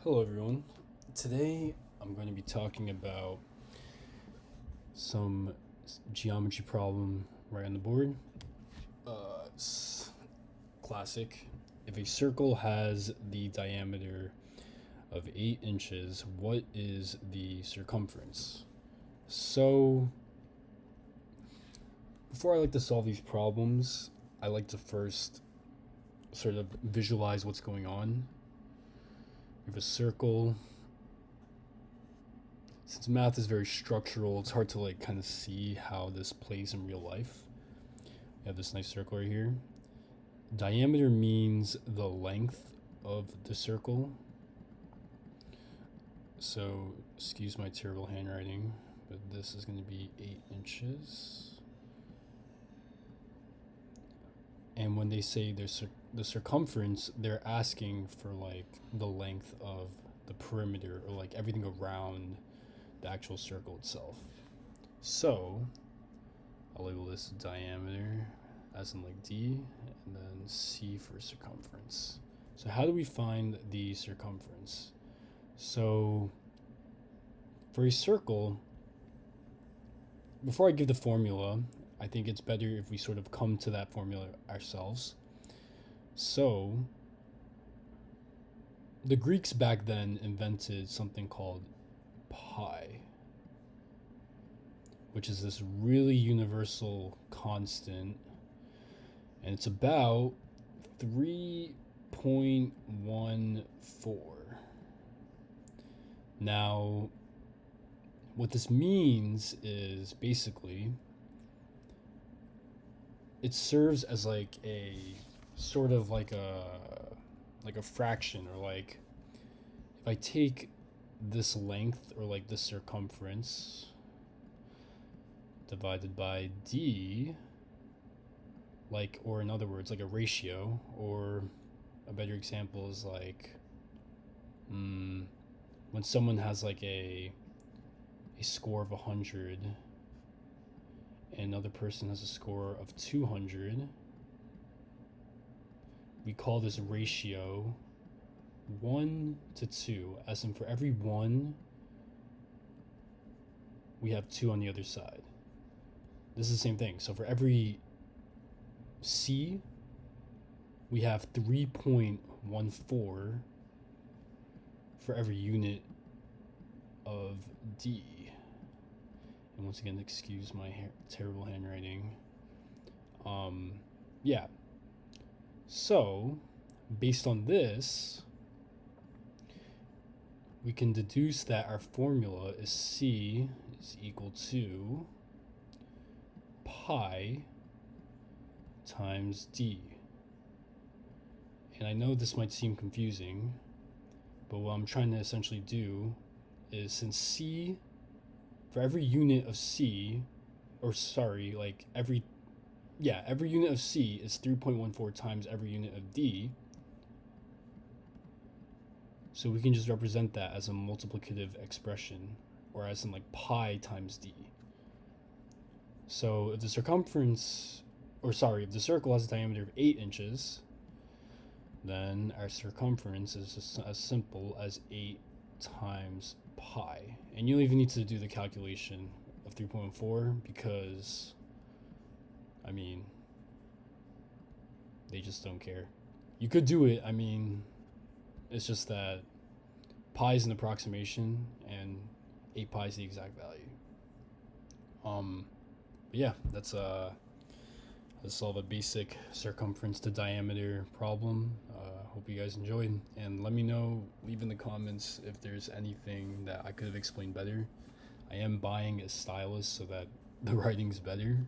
Hello everyone. Today I'm going to be talking about some geometry problem right on the board. Classic. If a circle has the diameter of 8 inches, what is the circumference? So, before I like to solve these problems, I like to first sort of visualize what's going on. We have a circle. Since math is very structural, it's hard to kind of see how this plays in real life. We have this nice circle right here. Diameter means the length of the circle. So, excuse my terrible handwriting, but this is going to be 8 inches. And when they say the circumference, they're asking for the length of the perimeter, or everything around the actual circle itself. So I'll label this diameter as in D, and then C for circumference. So how do we find the circumference? So for a circle, before I give the formula, I think it's better if we sort of come to that formula ourselves. So the Greeks back then invented something called pi, which is this really universal constant, and it's about 3.14. Now, what this means is basically it serves as a sort of like a fraction, or if I take this length, or this circumference, divided by d, or in other words, a ratio, or a better example is when someone has a score of 100 and another person has a score of 200, we call this ratio 1 to 2, as in for every 1 we have 2 on the other side. This is the same thing. So for every C, we have 3.14 for every unit of D. And once again, excuse my terrible handwriting. Yeah. So, based on this, we can deduce that our formula is C is equal to pi times d. And I know this might seem confusing, but what I'm trying to essentially do is, since C, for every unit of C, every unit of C is 3.14 times every unit of D, so we can just represent that as a multiplicative expression, or as in pi times d. So if the circle has a diameter of 8 inches, then our circumference is just as simple as 8 times pi. And you don't even need to do the calculation of 3.4 because, they just don't care. You could do it, it's just that pi is an approximation and 8 pi is the exact value. But yeah, let's solve a basic circumference to diameter problem. Hope you guys enjoyed, and let me know, leave in the comments if there's anything that I could have explained better. I am buying a stylus so that the writing's better.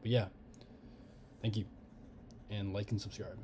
But yeah, thank you, and like and subscribe.